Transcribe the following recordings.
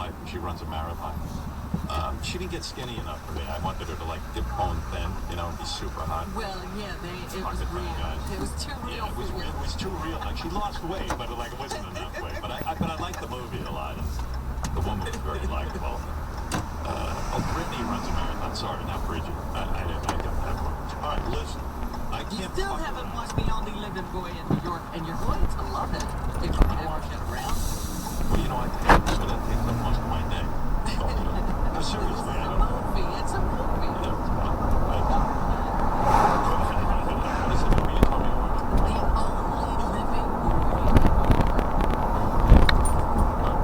wife. She runs a marathon. She didn't get skinny enough for me. I wanted her to like dip bone thin, be super hot. Well, yeah, it was real. It was too real. Yeah, it was too real. Like she lost weight, but like it wasn't enough weight. But I liked the movie a lot. The woman was very likable. Brittany runs a marathon. Sorry, not Bridget. I got that one. All right, listen. I You can't. still haven't watched The Only Living Boy in New York, and you're going to love it if you ever get around. Well, I can't, so that takes up most of my day. No, seriously, I don't know. It's a movie. What is the movie you told me about? The Only Living Boy.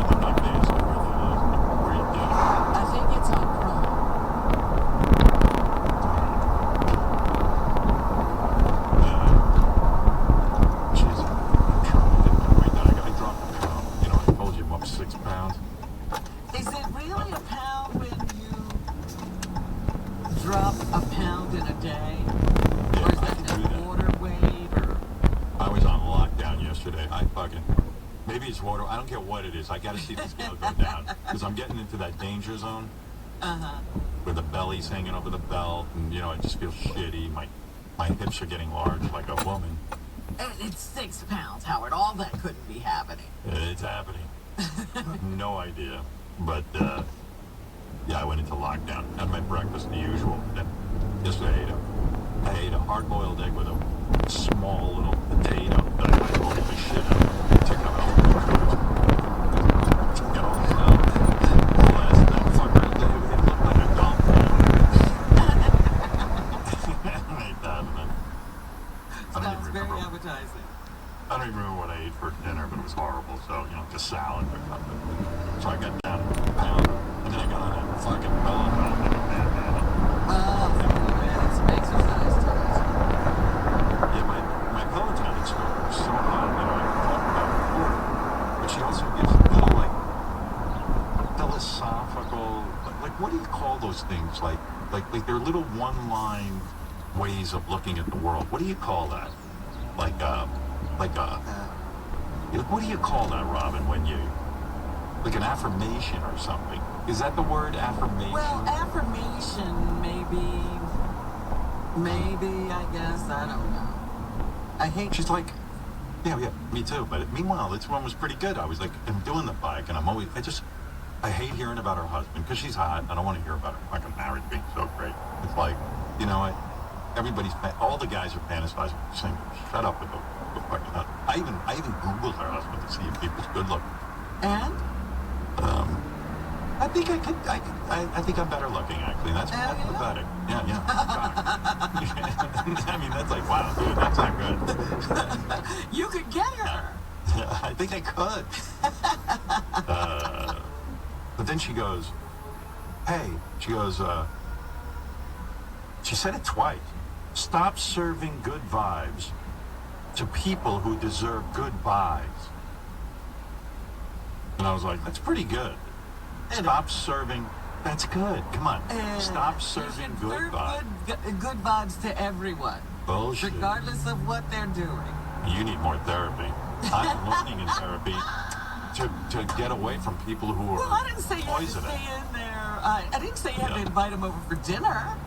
I'm not dancing where you do. I think it's on Chrome. Jeez. I dropped a pound. I told you I'm up 6 pounds. Is it really a pound when you drop a pound in a day? Or is that just water weight? Or I was on lockdown yesterday. Maybe it's water. I don't care what it is. I got to see the scale go down because I'm getting into that danger zone where the belly's hanging over the belt, and I just feel shitty. My hips are getting large like a woman. And it's 6 pounds, Howard. All that couldn't be happening. It's happening. No idea. But, I went into lockdown. Had my breakfast, the usual. Yesterday I ate a hard-boiled egg with a small little potato that I rolled the shit out of. Took out all the carbs. Blast that fucker. It looked like a golf ball. I ate that, and then Sounds very appetizing. I don't even remember what I ate for dinner, but it was horrible. So, just salad or something. So I got down a pound, and then I got on that fucking Peloton like a madman. Yeah, it's some exercise to it. Yeah, my Peloton instructor is so hot, I talked about it before. But she also gives little, philosophical, what do you call those things? Like they're little one-line ways of looking at the world. What do you call that? What do you call that, Robin, when you, like an affirmation or something? Is that the word, affirmation? Well, affirmation, maybe, I guess, I don't know. She's like, yeah, me too. But meanwhile, this one was pretty good. I was like, I'm doing the bike, and I hate hearing about her husband, because she's hot. I don't want to hear about her fucking marriage being so great. It's like, all the guys are fantasizing, saying, shut up with the fucking husband. I even Googled her husband to see if he was good looking. And? I think I think I'm better looking, actually. That's pathetic. Yeah. I mean, that's like, wow, dude, that's not good. You could get her. Yeah, I think I could. But then she goes, hey, she said it twice. Stop serving good vibes to people who deserve good vibes. And I was like, that's pretty good. Stop serving. That's good. Come on. Stop serving good vibes. Good vibes to everyone. Bullshit. Regardless of what they're doing. You need more therapy. I'm learning in therapy to get away from people who are Well, I didn't say you had to poisonous. stay in there. I didn't say you had to invite them over for dinner.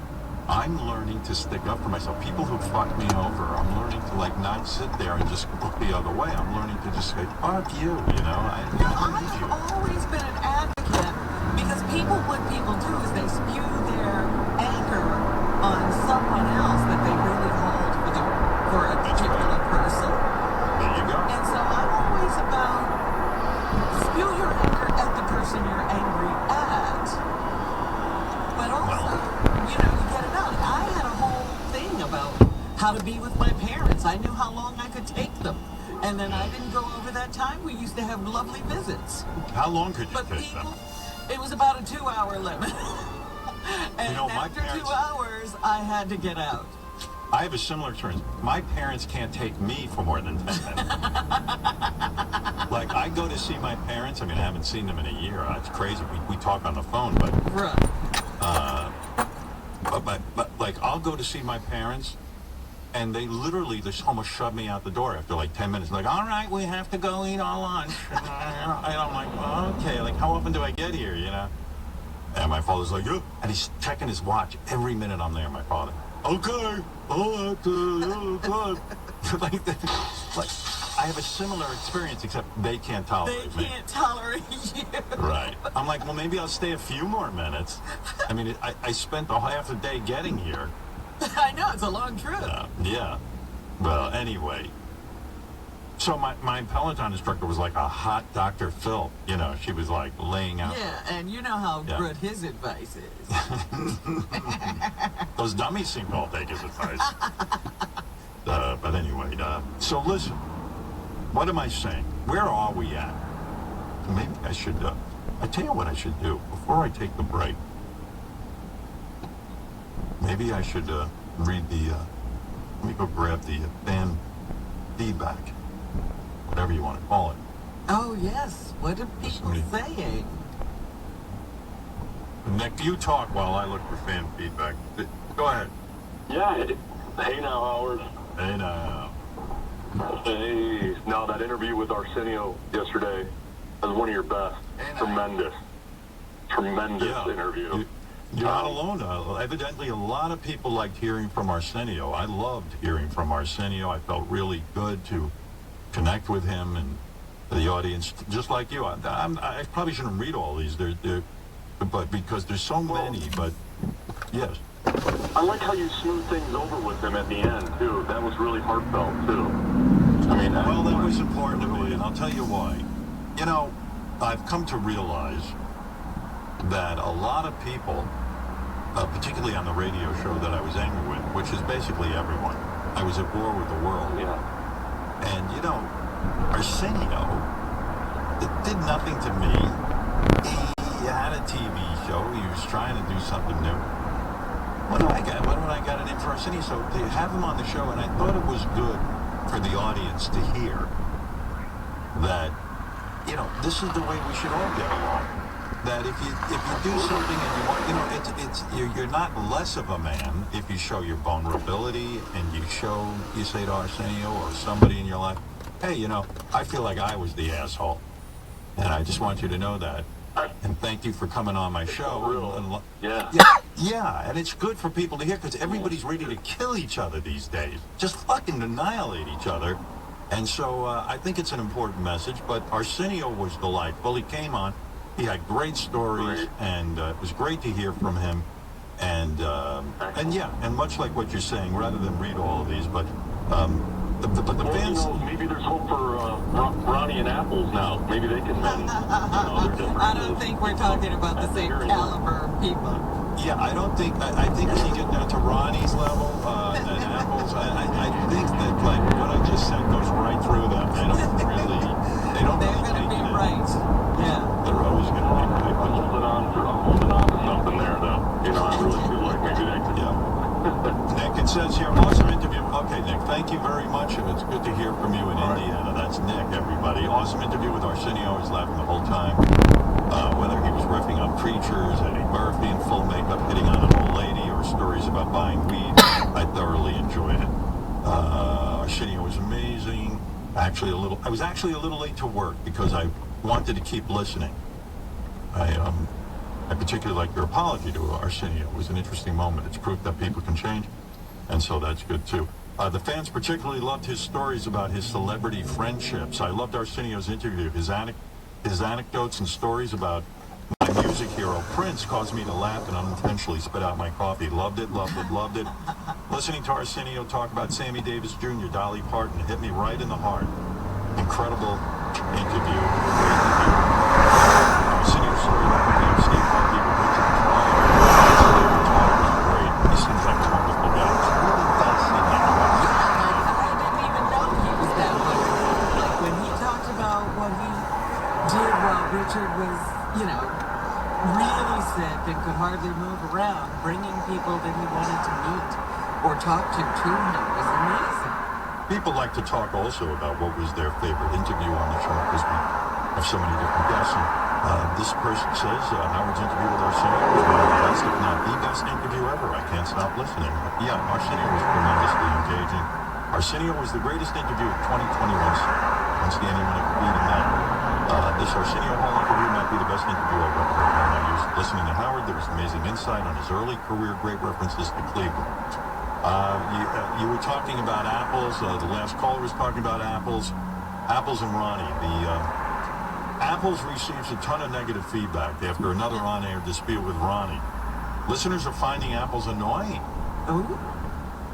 I'm learning to stick up for myself. People who fuck me over, I'm learning to not sit there and just look the other way. I'm learning to just say, fuck you, I I've always been an advocate because what people do is they spew their anger on someone else that they really hold for a particular person. There you go. And so I'm always about spew your anger at the person you're angry at. But also, you get it out. I had a whole thing about how to be with my parents. I knew how long I could take them. And then I didn't go over that time. We used to have lovely visits. How long could you But take them? it was about a 2-hour limit. And my after parents- 2 hours, I had to get out. I have a similar experience. My parents can't take me for more than 10 minutes. I go to see my parents. I mean, I haven't seen them in a year. It's crazy. We talk on the phone, but Right. but I'll go to see my parents, And they literally just almost shoved me out the door after like 10 minutes. Like, all right, we have to go eat our lunch. And I'm like, oh, okay, like how often do I get here, you know? And my father's like, yeah. And he's checking his watch every minute I'm there, my father. Okay, oh, good. like, I have a similar experience, except they can't tolerate me. They can't tolerate you. Right. I'm like, well, maybe I'll stay a few more minutes. I mean, I spent the half the day getting here. I know, it's a long trip. Yeah. Well, anyway. So my Peloton instructor was like a hot Dr. Phil. You know, she was like laying out. Yeah, and you know how good his advice is. Those dummies seem to all take his advice. But anyway, so listen. What am I saying? Where are we at? Maybe I should, I tell you what I should do before I take the break. Maybe I should read the, let me go grab the fan feedback, whatever you want to call it. Oh, yes. What are people saying? Nick, you talk while I look for fan feedback. Go ahead. Yeah. Hey now, Howard. Hey now. Hey. Now, that interview with Arsenio yesterday was one of your best. Tremendous interview. You're not alone. Evidently, a lot of people liked hearing from Arsenio. I loved hearing from Arsenio. I felt really good to connect with him and the audience, just like you. I probably shouldn't read all these, but because there's so many. But yes, I like how you smooth things over with him at the end too. That was really heartfelt too. I mean, well, that was important to me, and I'll tell you why. You know, I've come to realize that a lot of people, particularly on the radio show that I was angry with, which is basically everyone, I was at war with the world. Yeah. And, you know, Arsenio, it did nothing to me. He had a TV show. He was trying to do something new. What do I got? What do I got it in for Arsenio? So to have him on the show, and I thought it was good for the audience to hear that, you know, this is the way we should all get along. That if you do something and you want, you know, you're not less of a man if you show your vulnerability and you say to Arsenio or somebody in your life, hey, you know, I feel like I was the asshole, and I just want you to know that, and thank you for coming on my show. Yeah, and it's good for people to hear because everybody's ready to kill each other these days, just fucking annihilate each other, and so I think it's an important message. But Arsenio was delightful. He came on. He had great stories, and it was great to hear from him. And yeah, and much like what you're saying, rather than read all of these, but the fans. You know, maybe there's hope for Ronnie and Apples now. Maybe they can mend. I don't think we're talking about the same caliber of people. Yeah, I don't think. I think when you get down to Ronnie's level and Apples, I think that like what I just said goes right through them. They don't really. They're going to be right. Yeah. They're always going to be right. I'm holding on to something there, though. You know, I really feel like maybe they could. Yeah. Nick, it says here, awesome interview. Okay, Nick, thank you very much, and it's good to hear from you in Indiana. That's Nick, everybody. Awesome interview with Arsenio. I was laughing the whole time. Whether he was riffing on preachers, Eddie Murphy in full makeup hitting on an old lady, or stories about buying weed, I thoroughly enjoyed it. Arsenio was amazing. I was actually a little late to work because I wanted to keep listening. I particularly like your apology to Arsenio. It was an interesting moment. It's proof that people can change, and so that's good too. The fans particularly loved his stories about his celebrity friendships. I loved Arsenio's interview. His anecdotes and stories about my music hero Prince caused me to laugh and unintentionally spit out my coffee. Loved it. Listening to Arsenio talk about Sammy Davis Jr., Dolly Parton hit me right in the heart. Incredible interview. Arsenio's story about the Steve Harvey with Richard Pryor. Was great. He seems like a wonderful guy. It's really fascinating. I didn't even know he was that way. Like when he talked about what he did while Richard was, you know, really sick and could hardly move around, bringing people that he wanted to meet or talk to him was amazing. People like to talk also about what was their favorite interview on the show because we have so many different guests. And This person says Howard's interview with Arsenio was one of the best, if not the best interview ever. I can't stop listening. Yeah, Arsenio was tremendously engaging. Arsenio was the greatest interview of 2021. Once again, anyone reading that. This Arsenio Hall interview might be the best interview I've ever heard. When I was listening to Howard, there was amazing insight on his early career, great references to Cleveland. You were talking about apples. The last caller was talking about apples. Apples and Ronnie. Apples receives a ton of negative feedback after another on-air dispute with Ronnie. Listeners are finding Apples annoying. Ooh.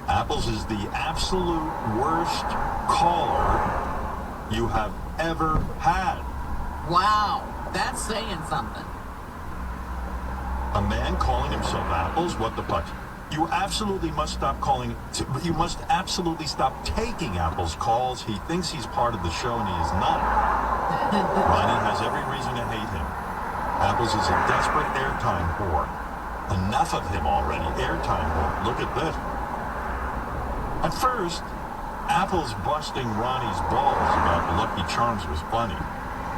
Apples is the absolute worst caller you have ever had. Wow, that's saying something. A man calling himself Apples? What the fuck? You absolutely must stop calling. You must absolutely stop taking Apple's calls. He thinks he's part of the show and he is not. Ronnie has every reason to hate him. Apples is a desperate airtime whore. Enough of him already. Airtime whore. Look at this. At first, Apples busting Ronnie's balls about the Lucky Charms was funny.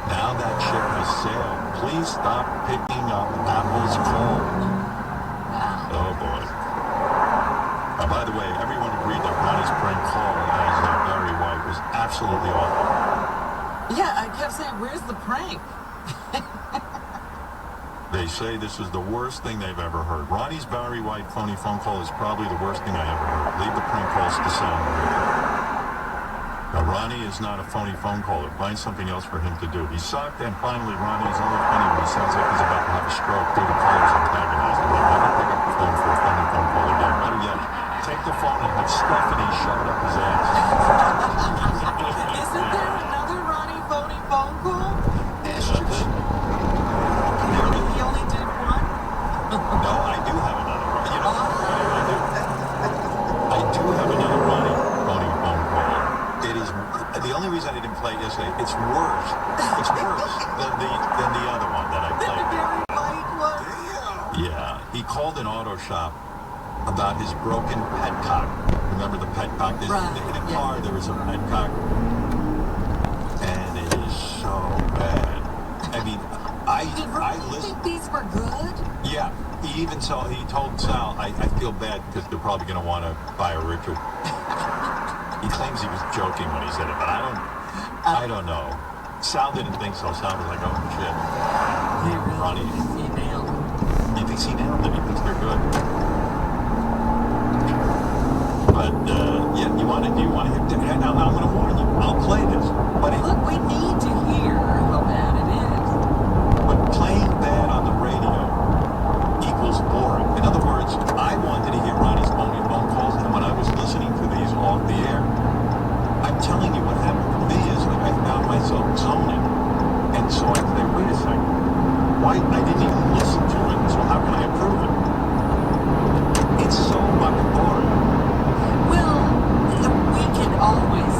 Now that ship has sailed. Please stop picking up Apple's calls. Oh boy. By the way, everyone agreed that Ronnie's prank call as Barry White was absolutely awful. Yeah, I kept saying, where's the prank? They say this is the worst thing they've ever heard. Ronnie's Barry White phony phone call is probably the worst thing I ever heard. Leave the prank calls to sound weird. Now, Ronnie is not a phony phone caller. Find something else for him to do. He sucked, and finally, Ronnie is only funny when he sounds like he's about to have a stroke due to callers antagonizing him. Never pick up the phone for a phony phone call again. Better yet, take the phone and have Stephanie shove it up his ass. Isn't there another Ronnie phony phone call? He only did one? No, I do have another one. You know, I do have another Ronnie phony phone call. It is the only reason I didn't play it yesterday. It's worse. It's worse than the other one that I played. The Barry White one? Yeah, he called an auto shop about his broken petcock. Remember the petcock? In a car, there was a petcock, and it is so bad. I mean, Did Ronnie think these were good? Yeah, he told Sal, I feel bad because they're probably going to want to fire Richard. He claims he was joking when he said it, but I don't know. Sal didn't think so. Sal was like, oh shit. Ronnie, He nailed it. he thinks he nailed it. He thinks they're good. But yeah, do you want to hear? Now I'm going to warn you. I'll play this, but Look, we need to hear how bad it is. But playing bad on the radio equals boring. In other words, I wanted to hear Ronnie's phony phone calls, and when I was listening to these off the air, I'm telling you what happened to me is like I found myself zoning. And so I say, wait a second. Why? I didn't even listen to it, so how can I approve it? It's so fucking boring. Well, we can always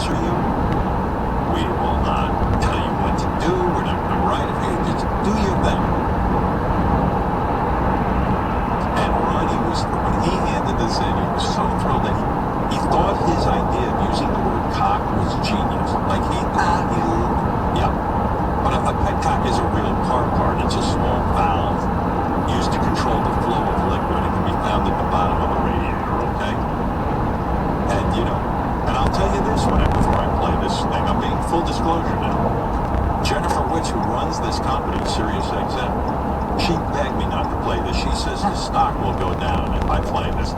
pressure you. We will not tell you what to do. We're not going to write it. Hey, just do your thing. And Ronnie when he handed this in, he was so thrilled that he thought his idea of using the word cock was genius. Like yeah. But a petcock is a real car part. It's a small valve used to control the flow of liquid. It can be found at the bottom of the radiator, okay? And, and I'll tell you this before I play this thing. I'm being full disclosure now. Jennifer Witch, who runs this company, SiriusXM, she begged me not to play this. She says the stock will go down if I play this.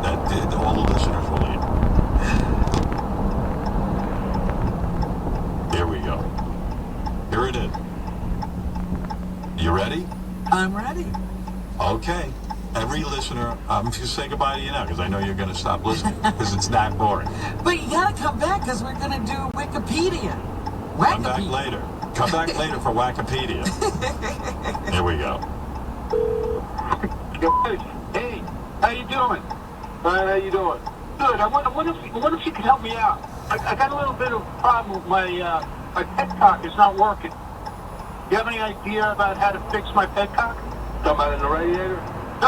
All the listeners will leave. Here we go. Here it is. You ready? I'm ready. Okay. Every listener, I'm going to say goodbye to you now because I know you're going to stop listening because it's that boring. But you gotta come back because we're gonna do Wikipedia. Come back later. Come back later for Wikipedia. Here we go. Hey, how you doing? Fine, how you doing? Good. I wonder if you could help me out. I got a little bit of a problem with my petcock is not working. You have any idea about how to fix my petcock? Talking about in the radiator? No.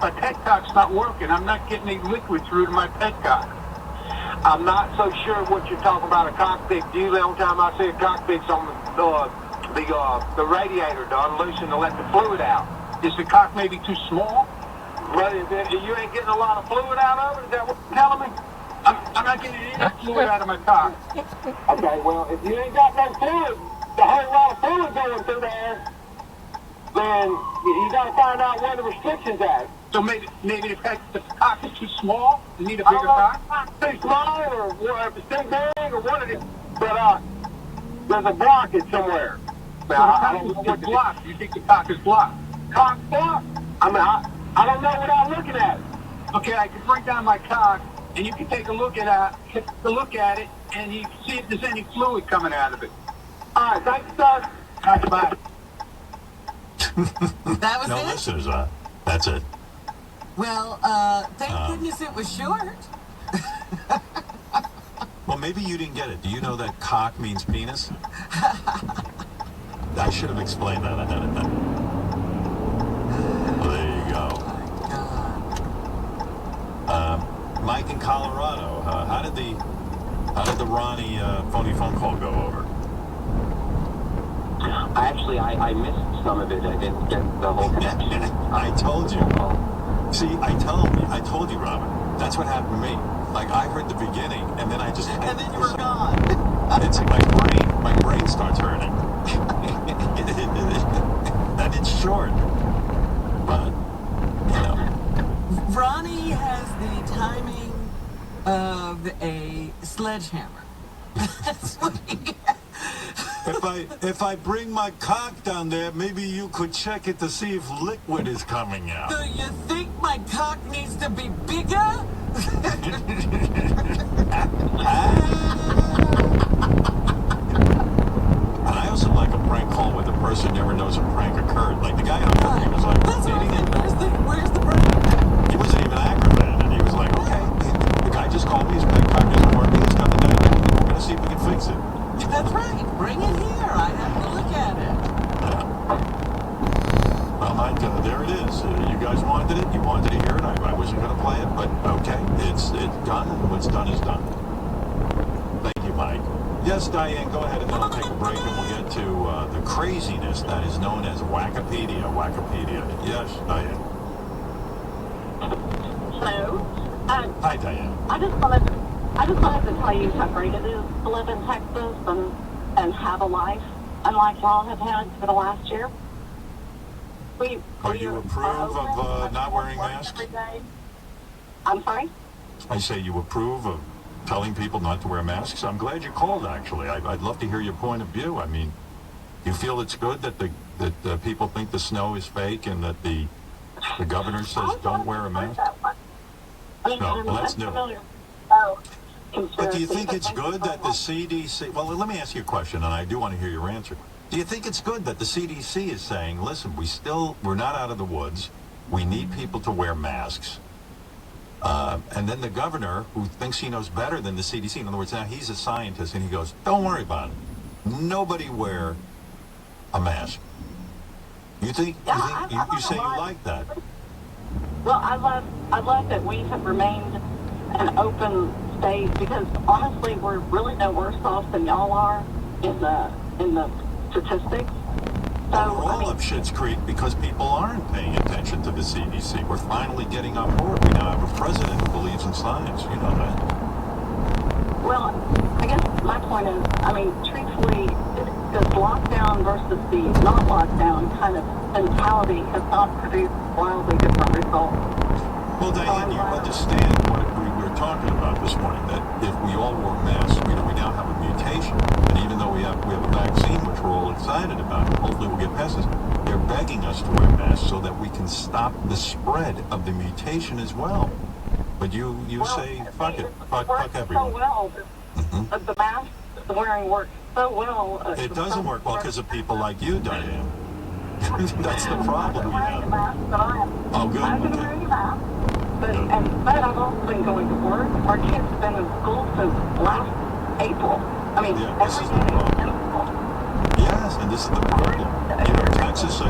My petcock's not working. I'm not getting any liquid through to my petcock. I'm not so sure what you're talking about, a cockpit. Usually the only time I see a cockpit's on the radiator to unloosen to let the fluid out. Is the cock maybe too small? But you ain't getting a lot of fluid out of it? Is that what you're telling me? I'm not getting any fluid out of my cock. Okay, well, if you ain't got no fluid, a whole lot of fluid going through there, then you got to find out where the restrictions at. So maybe the cock is too small. You need a bigger cock. Too small, or if it's too big, or what it is. But there's a blockage somewhere. Now, I don't know what blocked. You think the cock is blocked? Cock blocked? I mean, I don't know without looking at it. Okay, I can bring down my cock, and you can take a look at it, and you can see if there's any fluid coming out of it. All right, thanks, sir. All right, bye. That was No it? listeners, that's it. Well, thank goodness it was short. Well, maybe you didn't get it. Do you know that cock means penis? I should have explained that ahead of time. Well, there you go. Mike in Colorado. How did the Ronnie phony phone call go over? I missed some of it. I didn't get the whole connection. I told you. See, I told you, Robert. That's what happened to me. Like, I heard the beginning, and then And then you were gone. It's my brain starts hurting. And it's short. But, Ronnie has the timing of a sledgehammer. That's what he has. If I bring my cock down there, maybe you could check it to see if liquid is coming out. Do you think my cock needs to be bigger? And I also like a prank call where the person never knows a prank occurred. Like the guy on the phone, he was like, That's what I'm saying. Where's the break? he wasn't even aggravated, and he was like, okay, the guy just called me, his pet cock isn't working, it's coming down, we're going to see if we can fix it. That's right. Bring it here. I have to look at it. Well, Mike, there it is. You guys wanted it. You wanted to hear it. I wasn't going to play it, but okay, it's done, and what's done is done. Thank you, Mike. Yes, Diane, go ahead, and then I'll take a break, and we'll get to the craziness that is known as Wikipedia. Yes, Diane. Hello. Hi, Diane. I just wanted to tell you how great it is to live in Texas and have a life unlike y'all have had for the last year. You approve of not wearing masks? Every day. I'm sorry? I say you approve of telling people not to wear masks. I'm glad you called, actually. I'd love to hear your point of view. I mean, you feel it's good that the people think the snow is fake and that the governor says don't wear a mask? No, well, that's new. But do you think it's good that the CDC... Well, let me ask you a question, and I do want to hear your answer. Do you think it's good that the CDC is saying, listen, we're not out of the woods. We need people to wear masks. And then the governor, who thinks he knows better than the CDC, in other words, now he's a scientist, and he goes, don't worry about it. Nobody wear a mask. You think, you say you like that? Well, I love that we have remained an open state because honestly, we're really no worse off than y'all are in the statistics. So, We're all up Schitt's Creek because people aren't paying attention to the CDC. We're finally getting on board. We now have a president who believes in science. You know that. well, I guess my point is, I mean, truthfully, this lockdown versus the not lockdown kind of mentality has not produced wildly different results. Well, Diane, you understand what we were talking about this morning, that if we all wore masks, we now have a mutation. And even though we have a vaccine, which we're all excited about, hopefully we'll get past this, they're begging us to wear masks so that we can stop the spread of the mutation as well. But you say, fuck it, fuck everyone. So well, the mask, the wearing works so well. It doesn't work well because of people like you, Diane. That's the problem we I'm wearing a have. mask, but Oh, good. I've been Okay. wearing a mask. But I've also been going to work. Our kids have been in school since last April. I mean, Yeah, this every is the day problem. in school. Yes, and this is the problem. You know, Texas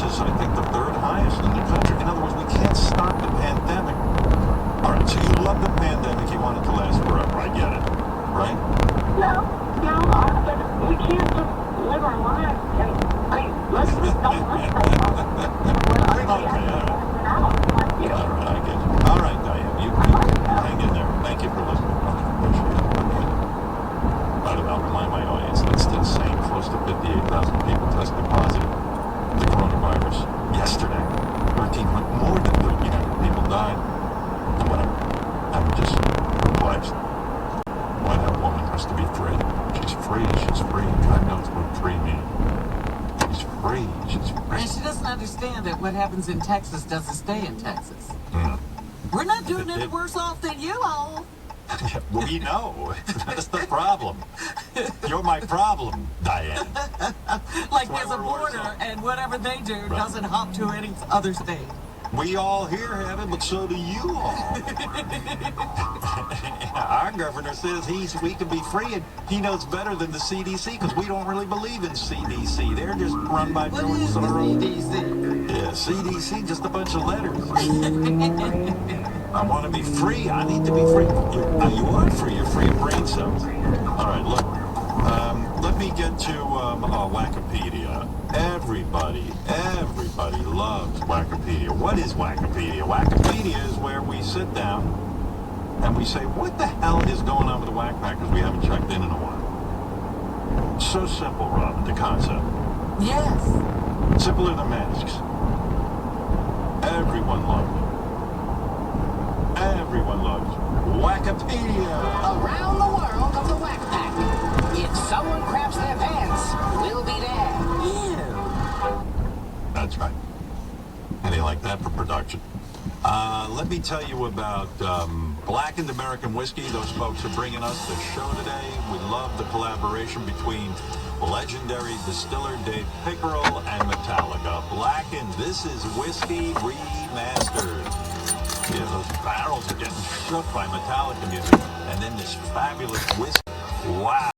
is, I think, the third highest in the country. In other words, we can't stop the pandemic. All right, so you love the pandemic. You want it to last forever. I get it. Right? No, but we can't just live our lives. And I mean, let's just don't live our lives. Okay, all right, I get you. All right, Diane, you hang in there. Thank you for listening. Appreciate it. By the way, I'll remind my audience that still saying close to 58,000 people tested positive for the coronavirus yesterday. 1,300, more than 1,300 people died. And I'm just perplexed why that woman has to be free. She's free. She's free. God knows what free means. She's free. She's free. And she doesn't understand that what happens in Texas doesn't stay in Texas. Mm. We're not doing any worse off than you all. We know. That's the problem. You're my problem, Diane. Like That's why there's a we're worse border off. and whatever they do doesn't hop to any other state. We all here have it, but so do you all. Our governor says we can be free, and he knows better than the CDC because we don't really believe in CDC. They're just run by What Joe is the Soros. CDC? Yeah, CDC, just a bunch of letters. I want to be free. I need to be free. You are free. You're free of brain cells. All right, look. Let me get to Wikipedia. Everybody loves Wikipedia. What is Wikipedia? Wikipedia is where we sit down and we say, what the hell is going on with the Whack Packers? We haven't checked in a while. So simple, Robin, the concept. Yes. Simpler than masks. Everyone loves it. Everyone loves Wikipedia. Around the world of the Whack Pack. If someone craps their pants, we'll be there. Ew. That's right. Anything like that for production. Let me tell you about Blackened American Whiskey. Those folks are bringing us the show today. We love the collaboration between legendary distiller Dave Pickerel and Metallica. Blackened, this is whiskey remastered. Yeah, those barrels are getting shook by Metallica music. And then this fabulous whiskey. Wow.